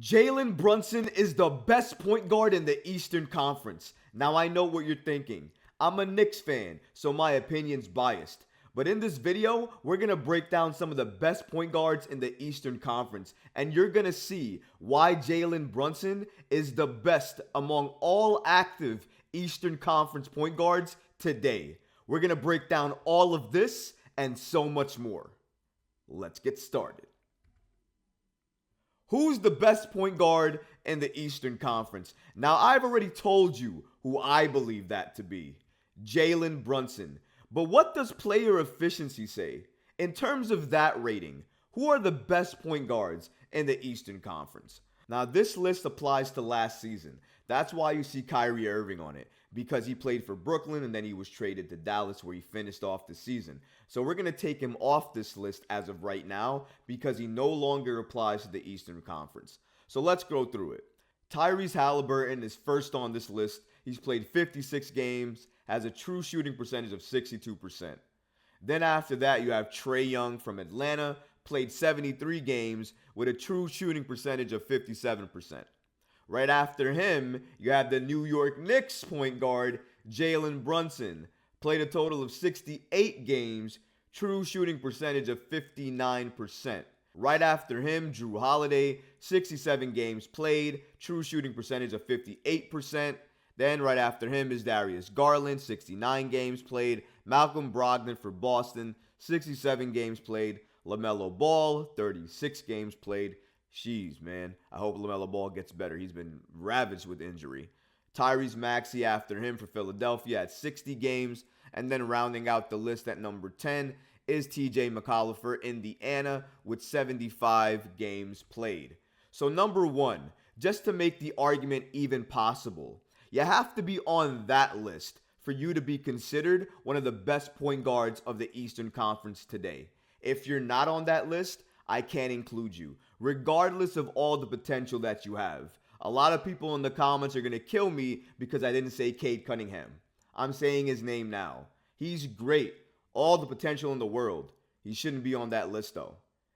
Jalen Brunson is the best point guard in the Eastern Conference. Now I know what you're thinking. I'm a Knicks fan, so my opinion's biased. But in this video, we're going to break down some of the best point guards in the Eastern Conference. And you're going to see why Jalen Brunson is the best among all active Eastern Conference point guards today. We're going to break down all of this and so much more. Let's get started. Who's the best point guard in the Eastern Conference? Now, I've already told you who I believe that to be. Jalen Brunson. But what does player efficiency say? In terms of that rating, who are the best point guards in the Eastern Conference? Now, this list applies to last season. That's why you see Kyrie Irving on it, because he played for Brooklyn and then he was traded to Dallas where he finished off the season. So we're going to take him off this list as of right now because he no longer applies to the Eastern Conference. So let's go through it. Tyrese Haliburton is first on this list. He's played 56 games, has a true shooting percentage of 62%. Then after that, you have Trae Young from Atlanta, played 73 games with a true shooting percentage of 57%. Right after him, you have the New York Knicks point guard, Jalen Brunson. Played a total of 68 games, true shooting percentage of 59%. Right after him, Jrue Holiday, 67 games played, true shooting percentage of 58%. Then right after him is Darius Garland, 69 games played. Malcolm Brogdon for Boston, 67 games played. LaMelo Ball, 36 games played. Jeez, man. I hope LaMelo Ball gets better. He's been ravaged with injury. Tyrese Maxey after him for Philadelphia at 60 games. And then rounding out the list at number 10 is TJ McConnell for Indiana with 75 games played. So number one, just to make the argument even possible, you have to be on that list for you to be considered one of the best point guards of the Eastern Conference today. If you're not on that list, I can't include you, regardless of all the potential that you have. A lot of people in the comments are going to kill me because I didn't say Cade Cunningham. I'm saying his name now. He's great. All the potential in the world. He shouldn't be on that list, though.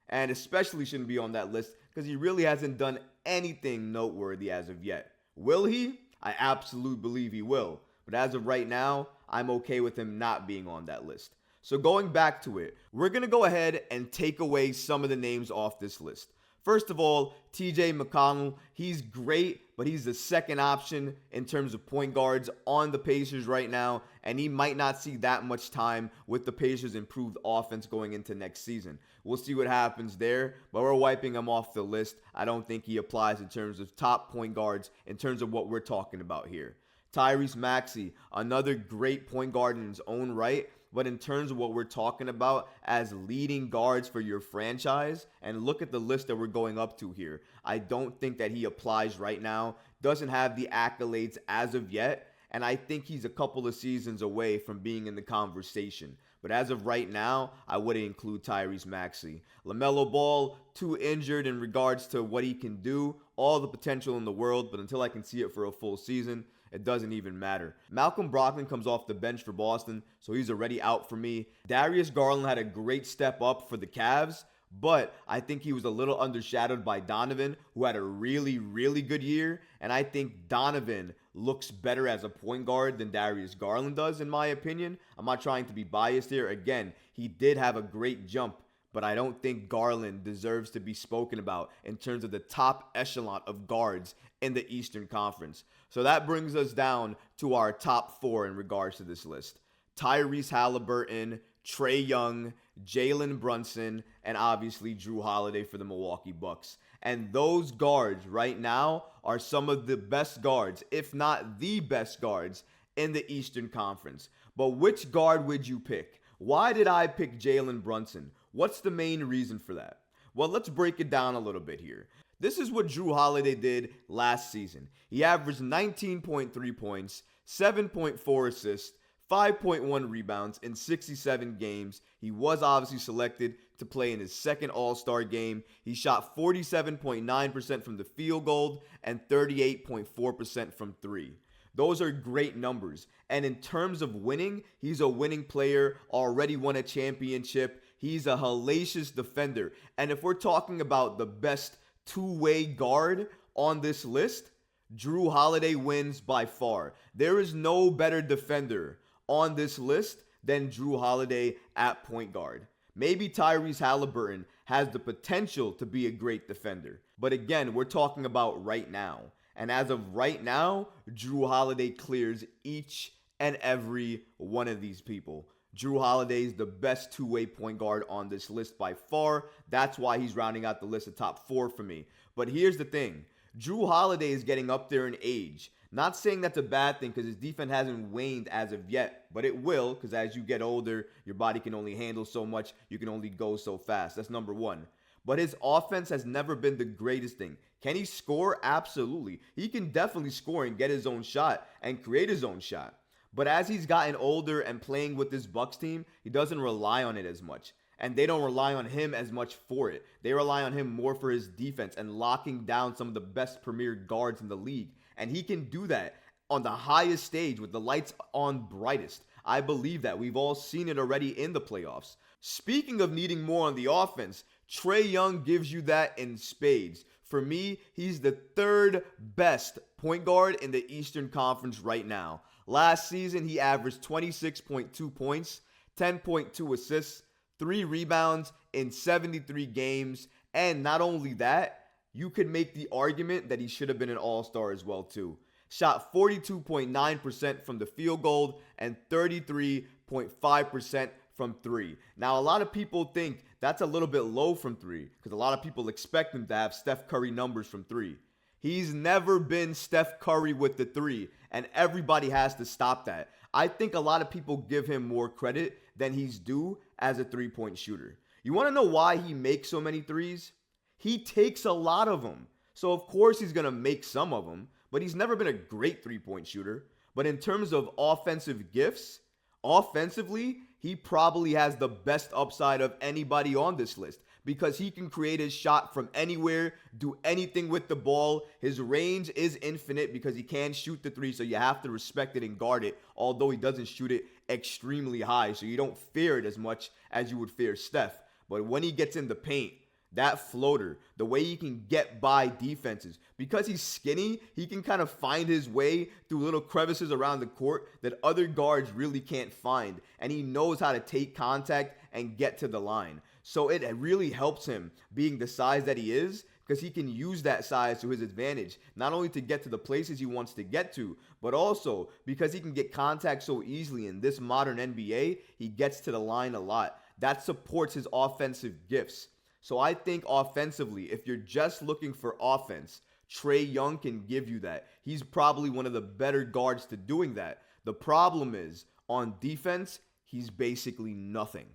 And especially shouldn't be on that list because he really hasn't done anything noteworthy as of yet. Will he? I absolutely believe he will. But as of right now, I'm okay with him not being on that list. So going back to it, we're going to go ahead and take away some of the names off this list. First of all, TJ McConnell, he's great, but he's the second option in terms of point guards on the Pacers right now, and he might not see that much time with the Pacers' improved offense going into next season. We'll see what happens there, but we're wiping him off the list. I don't think he applies in terms of top point guards in terms of what we're talking about here. Tyrese Maxey, another great point guard in his own right, but in terms of what we're talking about as leading guards for your franchise, and look at the list that we're going up to here, I don't think that he applies right now, doesn't have the accolades as of yet, and I think he's a couple of seasons away from being in the conversation. But as of right now, I wouldn't include Tyrese Maxey. LaMelo Ball, too injured in regards to what he can do, all the potential in the world, but until I can see it for a full season, it doesn't even matter. Malcolm Brogdon comes off the bench for Boston, so he's already out for me. Darius Garland had a great step up for the Cavs, but I think he was a little undershadowed by Donovan, who had a really, really good year. And I think Donovan looks better as a point guard than Darius Garland does, in my opinion. I'm not trying to be biased here. Again, he did have a great jump, but I don't think Garland deserves to be spoken about in terms of the top echelon of guards in the Eastern Conference. So that brings us down to our top four in regards to this list. Tyrese Haliburton, Trae Young, Jalen Brunson, and obviously Jrue Holiday for the Milwaukee Bucks. And those guards right now are some of the best guards, if not the best guards, in the Eastern Conference. But which guard would you pick? Why did I pick Jalen Brunson? What's the main reason for that? Well, let's break it down a little bit here. This is what Jrue Holiday did last season. He averaged 19.3 points, 7.4 assists, 5.1 rebounds in 67 games. He was obviously selected to play in his second All-Star game. He shot 47.9% from the field goal and 38.4% from three. Those are great numbers. And in terms of winning, he's a winning player, already won a championship. He's a hellacious defender. And if we're talking about the best two-way guard on this list, Jrue Holiday wins by far. There is no better defender on this list than Jrue Holiday at point guard. Maybe Tyrese Haliburton has the potential to be a great defender. But again, we're talking about right now. And as of right now, Jrue Holiday clears each and every one of these people. Jrue Holiday is the best two-way point guard on this list by far. That's why he's rounding out the list of top 4 for me. But here's the thing. Jrue Holiday is getting up there in age. Not saying that's a bad thing because his defense hasn't waned as of yet, but it will because as you get older, your body can only handle so much. You can only go so fast. That's number one. But his offense has never been the greatest thing. Can he score? Absolutely. He can definitely score and get his own shot and create his own shot. But as he's gotten older and playing with this Bucks team, he doesn't rely on it as much. And they don't rely on him as much for it. They rely on him more for his defense and locking down some of the best premier guards in the league. And he can do that on the highest stage with the lights on brightest. I believe that. We've all seen it already in the playoffs. Speaking of needing more on the offense, Trae Young gives you that in spades. For me, he's the third best point guard in the Eastern Conference right now. Last season, he averaged 26.2 points, 10.2 assists, 3 rebounds in 73 games. And not only that, you could make the argument that he should have been an all-star as well too. Shot 42.9% from the field goal and 33.5% from 3. Now, a lot of people think that's a little bit low from 3 because a lot of people expect him to have Steph Curry numbers from 3. He's never been Steph Curry with the 3, and everybody has to stop that. I think a lot of people give him more credit than he's due as a three-point shooter. You want to know why he makes so many threes? He takes a lot of them. So, of course, he's going to make some of them, but he's never been a great three-point shooter. But in terms of offensive gifts, offensively, he probably has the best upside of anybody on this list because he can create his shot from anywhere, do anything with the ball. His range is infinite because he can shoot the 3, so you have to respect it and guard it, although he doesn't shoot it extremely high, so you don't fear it as much as you would fear Steph. But when he gets in the paint, that floater, the way he can get by defenses, because he's skinny, he can kind of find his way through little crevices around the court that other guards really can't find. And he knows how to take contact and get to the line. So it really helps him being the size that he is because he can use that size to his advantage, not only to get to the places he wants to get to, but also because he can get contact so easily in this modern NBA, he gets to the line a lot. That supports his offensive gifts. So I think offensively, if you're just looking for offense, Trae Young can give you that. He's probably one of the better guards to doing that. The problem is, on defense, he's basically nothing.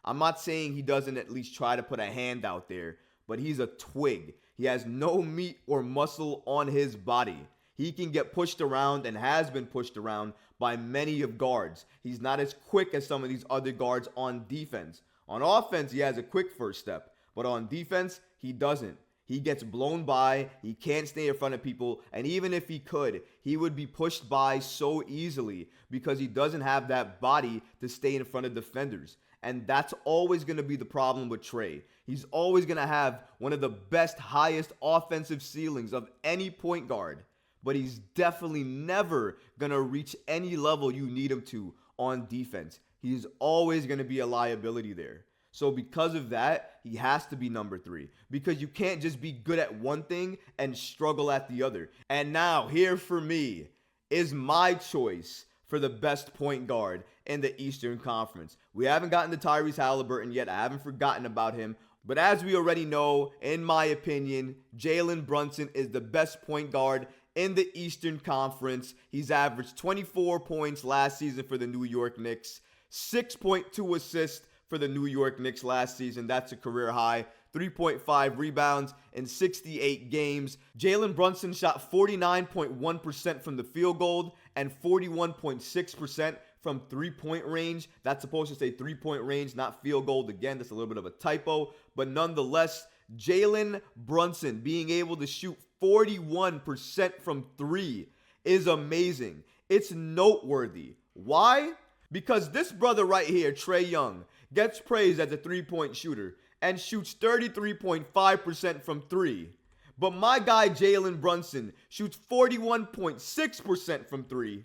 I'm not saying he doesn't at least try to put a hand out there, but he's a twig. He has no meat or muscle on his body. He can get pushed around and has been pushed around by many of guards. He's not as quick as some of these other guards on defense. On offense, he has a quick first step. But on defense, he doesn't. He gets blown by, he can't stay in front of people, and even if he could, he would be pushed by so easily because he doesn't have that body to stay in front of defenders. And that's always going to be the problem with Trae. He's always going to have one of the best, highest offensive ceilings of any point guard, but he's definitely never going to reach any level you need him to on defense. He's always going to be a liability there. So because of that, he has to be number 3 because you can't just be good at one thing and struggle at the other. And now here for me is my choice for the best point guard in the Eastern Conference. We haven't gotten to Tyrese Haliburton yet. I haven't forgotten about him. But as we already know, in my opinion, Jalen Brunson is the best point guard in the Eastern Conference. He's averaged 24 points last season for the New York Knicks, 6.2 assists for the New York Knicks last season. That's a career high. 3.5 rebounds in 68 games. Jalen Brunson shot 49.1% from the field goal and 41.6% from three-point range. That's supposed to say three-point range, not field goal. Again, that's a little bit of a typo. But nonetheless, Jalen Brunson being able to shoot 41% from 3 is amazing. It's noteworthy. Why? Because this brother right here, Trae Young, gets praised as a three-point shooter and shoots 33.5% from 3. But my guy Jalen Brunson shoots 41.6% from three.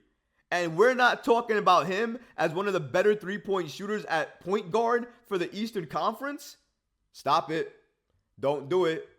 And we're not talking about him as one of the better three-point shooters at point guard for the Eastern Conference? Stop it. Don't do it.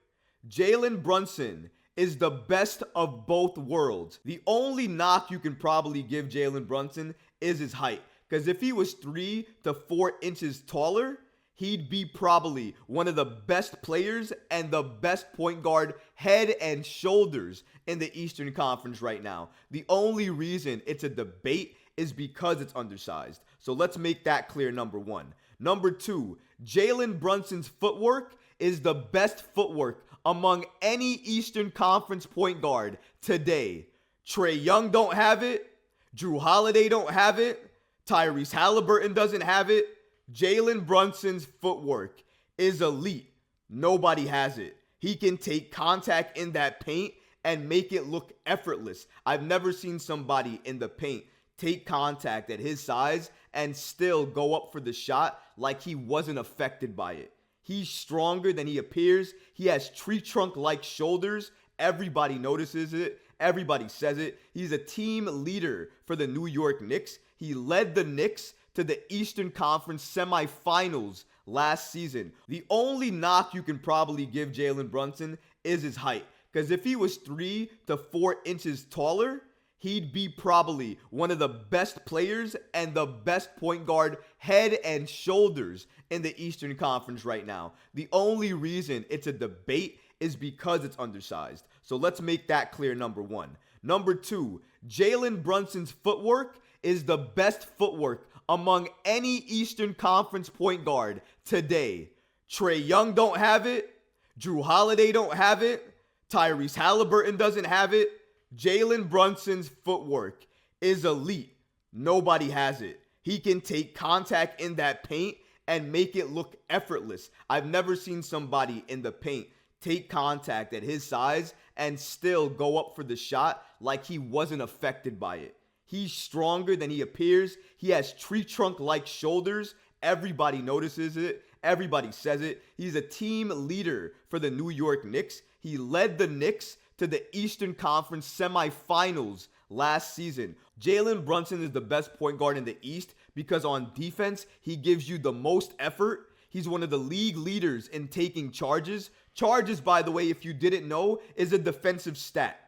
Jalen Brunson is the best of both worlds. The only knock you can probably give Jalen Brunson is his height. Because if he was 3 to 4 inches taller, he'd be probably one of the best players and the best point guard head and shoulders in the Eastern Conference right now. The only reason it's a debate is because it's undersized. So let's make that clear, number one. Number two, Jalen Brunson's footwork is the best footwork among any Eastern Conference point guard today. Trae Young don't have it. Jrue Holiday don't have it. Tyrese Haliburton doesn't have it. Jalen Brunson's footwork is elite. Nobody has it. He can take contact in that paint and make it look effortless. I've never seen somebody in the paint take contact at his size and still go up for the shot like he wasn't affected by it. He's stronger than he appears. He has tree trunk-like shoulders. Everybody notices it. Everybody says it. He's a team leader for the New York Knicks. He led the Knicks to the Eastern Conference semifinals last season. The only knock you can probably give Jalen Brunson is his height. Because if he was 3 to 4 inches taller, he'd be probably one of the best players and the best point guard head and shoulders in the Eastern Conference right now. The only reason it's a debate is because it's undersized. So let's make that clear, number one. Number two, Jalen Brunson's footwork is the best footwork among any Eastern Conference point guard today. Trae Young don't have it. Jrue Holiday don't have it. Tyrese Haliburton doesn't have it. Jalen Brunson's footwork is elite. Nobody has it. He can take contact in that paint and make it look effortless. I've never seen somebody in the paint take contact at his size and still go up for the shot like he wasn't affected by it. He's stronger than he appears. He has tree trunk-like shoulders. Everybody notices it. Everybody says it. He's a team leader for the New York Knicks. He led the Knicks to the Eastern Conference semifinals last season. Jalen Brunson is the best point guard in the East because on defense, he gives you the most effort. He's one of the league leaders in taking charges. Charges, by the way, if you didn't know, is a defensive stat.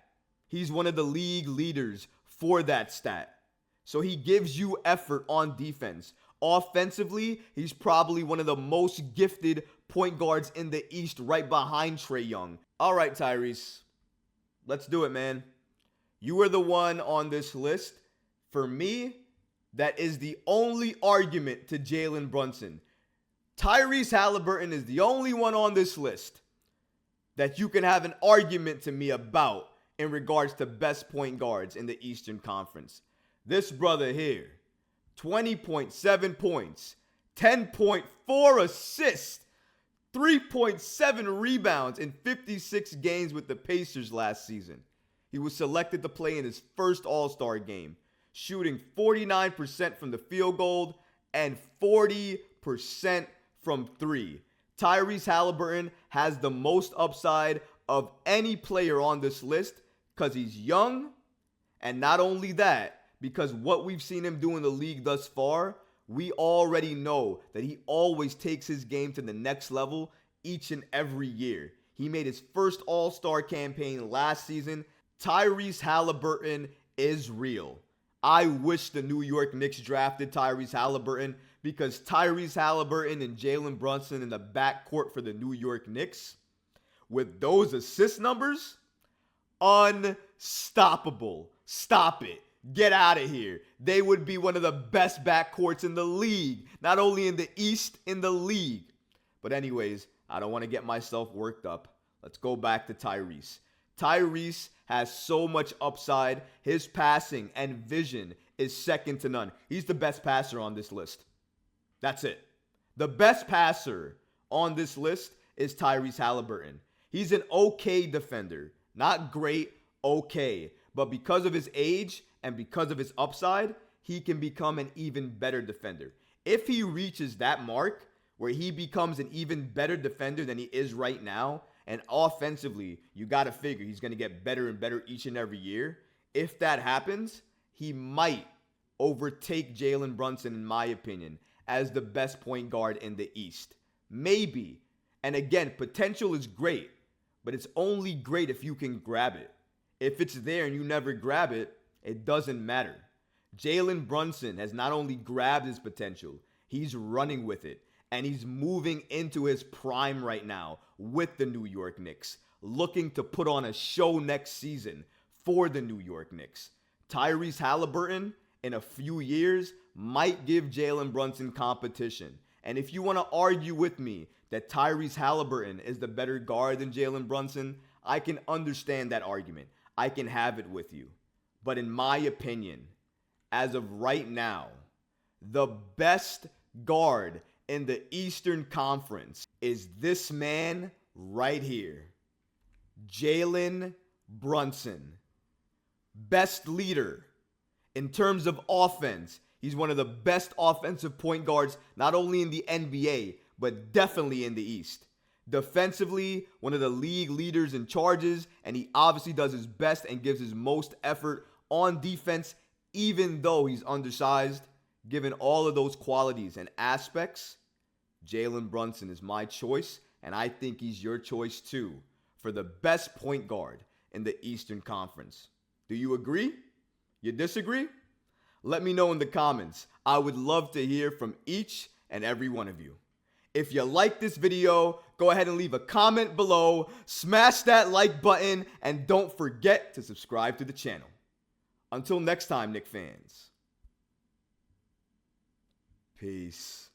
He's one of the league leaders for that stat. So he gives you effort on defense. Offensively, he's probably one of the most gifted point guards in the East, right behind Trae Young. All right, Tyrese. Let's do it, man. You are the one on this list. For me, that is the only argument to Jalen Brunson. Tyrese Haliburton is the only one on this list that you can have an argument to me about in regards to best point guards in the Eastern Conference. This brother here, 20.7 points, 10.4 assists, 3.7 rebounds in 56 games with the Pacers last season. He was selected to play in his first All-Star game, shooting 49% from the field goal and 40% from three. Tyrese Haliburton has the most upside of any player on this list because he's young, and not only that, because what we've seen him do in the league thus far, we already know that he always takes his game to the next level each and every year. He made his first All-Star campaign last season. Tyrese Haliburton is real. I wish the New York Knicks drafted Tyrese Haliburton because Tyrese Haliburton and Jalen Brunson in the backcourt for the New York Knicks, with those assist numbers, unstoppable. Stop it. Get out of here. They would be one of the best backcourts in the league. Not only in the East, in the league. But anyways, I don't want to get myself worked up. Let's go back to Tyrese. Tyrese has so much upside. His passing and vision is second to none. He's the best passer on this list. That's it. The best passer on this list is Tyrese Haliburton. He's an okay defender. Not great, okay. But because of his age and because of his upside, he can become an even better defender. If he reaches that mark where he becomes an even better defender than he is right now, And offensively, you got to figure he's going to get better and better each and every year. If that happens, he might overtake Jalen Brunson, in my opinion, as the best point guard in the East. Maybe. And again, potential is great, but it's only great if you can grab it. If it's there and you never grab it, it doesn't matter. Jalen Brunson has not only grabbed his potential, he's running with it. And he's moving into his prime right now with the New York Knicks, looking to put on a show next season for the New York Knicks. Tyrese Haliburton, in a few years, might give Jalen Brunson competition. And if you want to argue with me that Tyrese Haliburton is the better guard than Jalen Brunson, I can understand that argument. I can have it with you. But in my opinion, as of right now, the best guard in the Eastern Conference is this man right here, Jalen Brunson. Best leader in terms of offense. He's one of the best offensive point guards, not only in the NBA, but definitely in the East. Defensively, one of the league leaders in charges, and he obviously does his best and gives his most effort on defense, even though he's undersized. Given all of those qualities and aspects, Jalen Brunson is my choice, and I think he's your choice too for the best point guard in the Eastern Conference. Do you agree? You disagree? Let me know in the comments. I would love to hear from each and every one of you. If you like this video, go ahead and leave a comment below, smash that like button, and don't forget to subscribe to the channel. Until next time, Knicks fans. Peace.